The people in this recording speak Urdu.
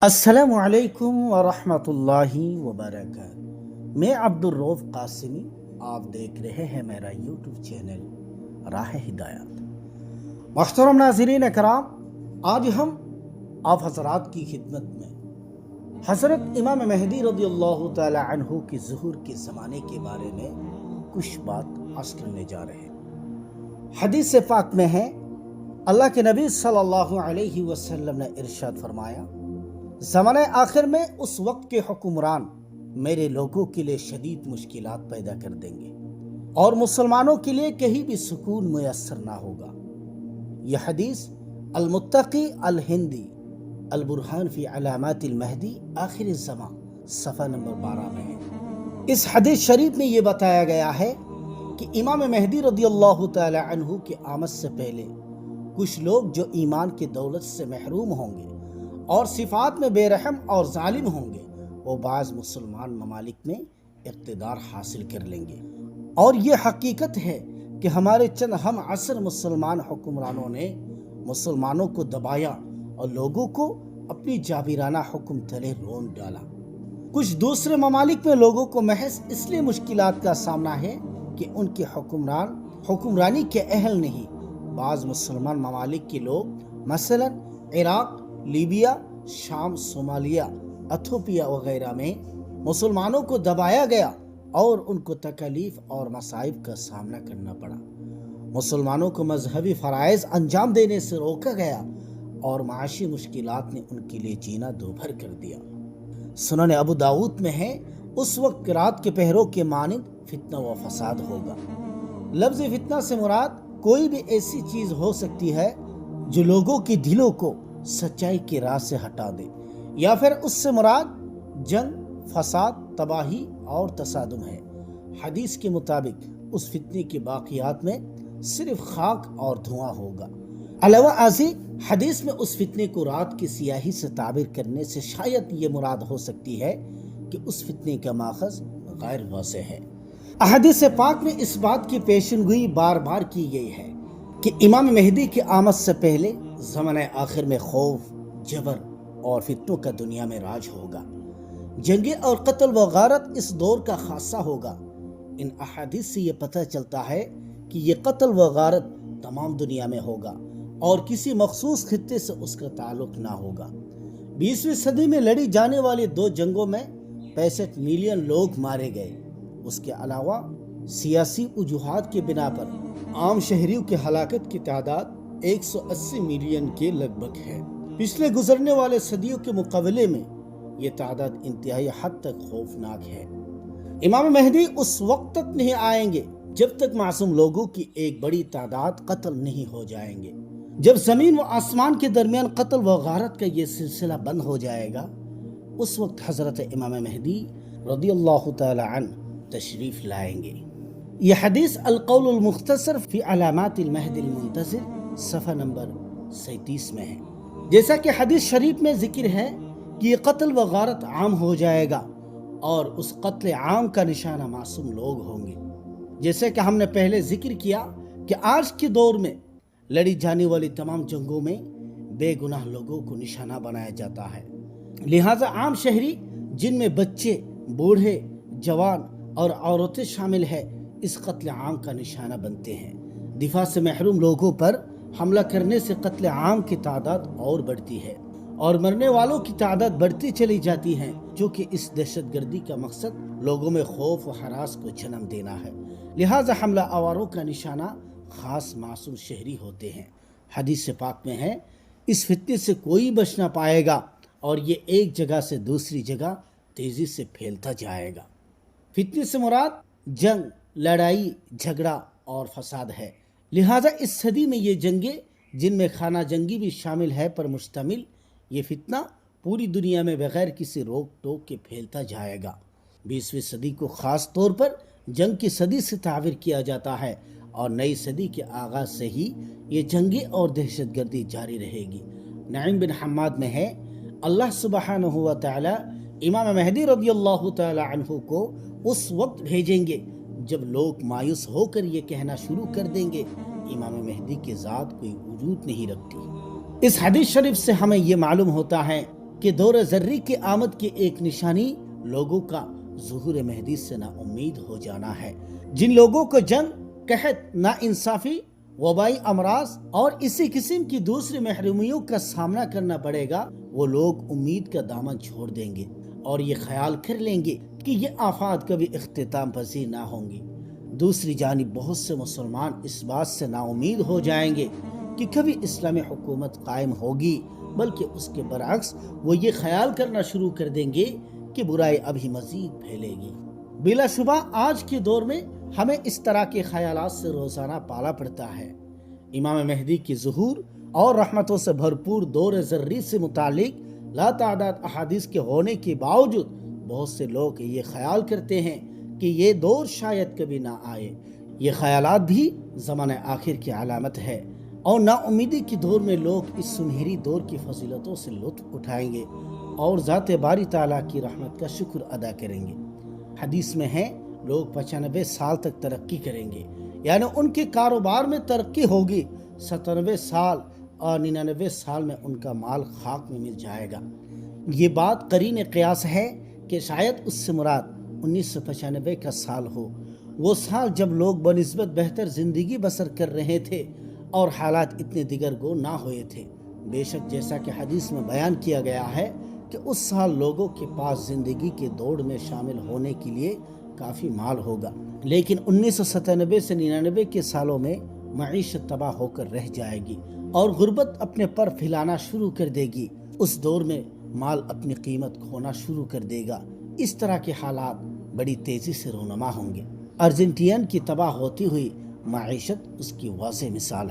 السلام علیکم ورحمۃ اللہ وبرکاتہ۔ میں عبدالرؤف قاسمی، آپ دیکھ رہے ہیں میرا یوٹیوب چینل راہ ہدایت۔ محترم ناظرین اکرام، آج ہم آپ حضرات کی خدمت میں حضرت امام مہدی رضی اللہ تعالی عنہ کی ظہور کے زمانے کے بارے میں کچھ بات عرض کرنے جا رہے ہیں۔ حدیث پاک میں ہے، اللہ کے نبی صلی اللہ علیہ وسلم نے ارشاد فرمایا، زمانہ آخر میں اس وقت کے حکمران میرے لوگوں کے لیے شدید مشکلات پیدا کر دیں گے اور مسلمانوں کے لیے کہیں بھی سکون میسر نہ ہوگا۔ یہ حدیث المتقی الہندی البرہان فی علامات المہدی آخر الزمان صفحہ نمبر 12 میں ہے۔ اس حدیث شریف میں یہ بتایا گیا ہے کہ امام مہدی رضی اللہ تعالی عنہ کی آمد سے پہلے کچھ لوگ جو ایمان کی دولت سے محروم ہوں گے اور صفات میں بے رحم اور ظالم ہوں گے، وہ بعض مسلمان ممالک میں اقتدار حاصل کر لیں گے۔ اور یہ حقیقت ہے کہ ہمارے چند ہم عصر مسلمان حکمرانوں نے مسلمانوں کو دبایا اور لوگوں کو اپنی جابرانہ حکم تلے رون ڈالا۔ کچھ دوسرے ممالک میں لوگوں کو محض اس لیے مشکلات کا سامنا ہے کہ ان کے حکمران حکمرانی کے اہل نہیں۔ بعض مسلمان ممالک کے لوگ مثلا عراق، لیبیا، شام، صومالیہ، ایتھوپیا وغیرہ میں مسلمانوں کو دبایا گیا اور ان کو تکالیف اور مصائب کا سامنا کرنا پڑا۔ مسلمانوں کو مذہبی فرائض انجام دینے سے روکا گیا اور معاشی مشکلات نے ان کے لیے جینا دوبھر کر دیا۔ سنن ابو داؤد میں ہے، اس وقت رات کے پہروں کے مانند فتنہ و فساد ہوگا۔ لفظ فتنہ سے مراد کوئی بھی ایسی چیز ہو سکتی ہے جو لوگوں کے دلوں کو سچائی کی راہ سے ہٹا دے، یا پھر اس سے مراد جنگ، فساد، تباہی اور تصادم ہے۔ حدیث کے مطابق اس فتنے کے باقیات میں صرف خاک اور دھواں ہوگا۔ علاوہ ازیں حدیث میں اس فتنے کو رات کی سیاہی سے تعبیر کرنے سے شاید یہ مراد ہو سکتی ہے کہ اس فتنے کا ماخذ غیر واضح ہے۔ احادیث پاک میں اس بات کی پیشن گوئی بار بار کی گئی ہے کہ امام مہدی کی آمد سے پہلے زمانہ آخر میں خوف، جبر اور فتنوں کا دنیا میں راج ہوگا۔ جنگیں اور قتل و غارت اس دور کا خاصہ ہوگا۔ ان احادیث سے یہ پتہ چلتا ہے کہ یہ قتل و غارت تمام دنیا میں ہوگا اور کسی مخصوص خطے سے اس کا تعلق نہ ہوگا۔ 20ویں صدی میں لڑی جانے والی 2 جنگوں میں 65 ملین لوگ مارے گئے۔ اس کے علاوہ سیاسی وجوہات کے بنا پر عام شہریوں کی ہلاکت کی تعداد 180 ملین کے لگ بھگ ہے۔ پچھلے گزرنے والے صدیوں کے مقابلے میں یہ تعداد انتہائی حد تک خوفناک ہے۔ امام مہدی اس وقت تک نہیں آئیں گے جب تک معصوم لوگوں کی ایک بڑی تعداد قتل نہیں ہو جائیں گے۔ جب زمین و آسمان کے درمیان قتل و غارت کا یہ سلسلہ بند ہو جائے گا، اس وقت حضرت امام مہدی رضی اللہ تعالی عنہ تشریف لائیں گے۔ یہ حدیث القول المختصر فی علامات المہدی المنتظر صفحہ نمبر 37 میں ہے۔ جیسا کہ حدیث شریف میں ذکر ہے کہ یہ قتل و غارت عام ہو جائے گا اور اس قتل عام کا نشانہ معصوم لوگ ہوں گے۔ جیسے کہ ہم نے پہلے ذکر کیا کہ آج کے دور میں لڑی جانے والی تمام جنگوں میں بے گناہ لوگوں کو نشانہ بنایا جاتا ہے، لہٰذا عام شہری جن میں بچے، بوڑھے، جوان اور عورتیں شامل ہیں اس قتل عام کا نشانہ بنتے ہیں۔ دفاع سے محروم لوگوں پر حملہ کرنے سے قتل عام کی تعداد اور بڑھتی ہے اور مرنے والوں کی تعداد بڑھتی چلی جاتی ہے، جو کہ اس دہشت گردی کا مقصد لوگوں میں خوف و ہراس کو جنم دینا ہے۔ لہٰذا حملہ آوروں کا نشانہ خاص معصوم شہری ہوتے ہیں۔ حدیث پاک میں ہے، اس فتنے سے کوئی بچ نہ پائے گا اور یہ ایک جگہ سے دوسری جگہ تیزی سے پھیلتا جائے گا۔ فتنے سے مراد جنگ، لڑائی، جھگڑا اور فساد ہے۔ لہٰذا اس صدی میں یہ جنگیں، جن میں خانہ جنگی بھی شامل ہے، پر مشتمل یہ فتنہ پوری دنیا میں بغیر کسی روک ٹوک کے پھیلتا جائے گا۔ 20ویں صدی کو خاص طور پر جنگ کی صدی سے تعبیر کیا جاتا ہے اور نئی صدی کے آغاز سے ہی یہ جنگیں اور دہشت گردی جاری رہے گی۔ نعیم بن حماد میں ہے، اللہ سبحانہ و تعالی امام مہدی رضی اللہ تعالی عنہ کو اس وقت بھیجیں گے جب لوگ مایوس ہو کر یہ کہنا شروع کر دیں گے، امام مہدی کی ذات کوئی وجود نہیں رکھتی۔ اس حدیث شریف سے ہمیں یہ معلوم ہوتا ہے کہ دور زرری کی آمد کی ایک نشانی لوگوں کا ظہور مہدی سے نا امید ہو جانا ہے۔ جن لوگوں کو جنگ، قحط، ناانصافی، وبائی امراض اور اسی قسم کی دوسری محرومیوں کا سامنا کرنا پڑے گا، وہ لوگ امید کا دامن چھوڑ دیں گے اور یہ خیال کر لیں گے کہ یہ آفات کبھی اختتام پذیر نہ ہوں گی۔ دوسری جانب بہت سے مسلمان اس بات سے نا امید ہو جائیں گے کہ کبھی اسلامی حکومت قائم ہوگی، بلکہ اس کے برعکس وہ یہ خیال کرنا شروع کر دیں گے کہ برائی ابھی مزید پھیلے گی۔ بلا شبہ آج کے دور میں ہمیں اس طرح کے خیالات سے روزانہ پالا پڑتا ہے۔ امام مہدی کی ظہور اور رحمتوں سے بھرپور دور زرری سے متعلق لاتعداد احادیث کے ہونے کے باوجود بہت سے لوگ یہ خیال کرتے ہیں کہ یہ دور شاید کبھی نہ آئے۔ یہ خیالات بھی زمانہ آخر کی علامت ہے، اور نا امیدی کے دور میں لوگ اس سنہری دور کی فضیلتوں سے لطف اٹھائیں گے اور ذات باری تعالیٰ کی رحمت کا شکر ادا کریں گے۔ حدیث میں ہے لوگ 95 سال تک ترقی کریں گے، یعنی ان کے کاروبار میں ترقی ہوگی۔ 97 سال اور 99 سال میں ان کا مال خاک میں مل جائے گا۔ یہ بات قرین قیاس ہے کہ شاید اس سے مراد 1995 کا سال ہو، وہ سال جب لوگ بنسبت بہتر زندگی بسر کر رہے تھے اور حالات اتنے دیگر گو نہ ہوئے تھے۔ بے شک جیسا کہ حدیث میں بیان کیا گیا ہے کہ اس سال لوگوں کے پاس زندگی کے دوڑ میں شامل ہونے کے لیے کافی مال ہوگا، لیکن 1997 سے 99 کے سالوں میں معیشت تباہ ہو کر رہ جائے گی اور غربت اپنے پر پھیلانا شروع کر دے گی۔ اس دور میں مال اپنی قیمت کھونا شروع کر دے گا۔ اس طرح کے حالات بڑی تیزی سے رونما ہوں گے۔ ارجنٹین کی تباہ ہوتی ہوئی معیشت اس کی واضح مثال ہے۔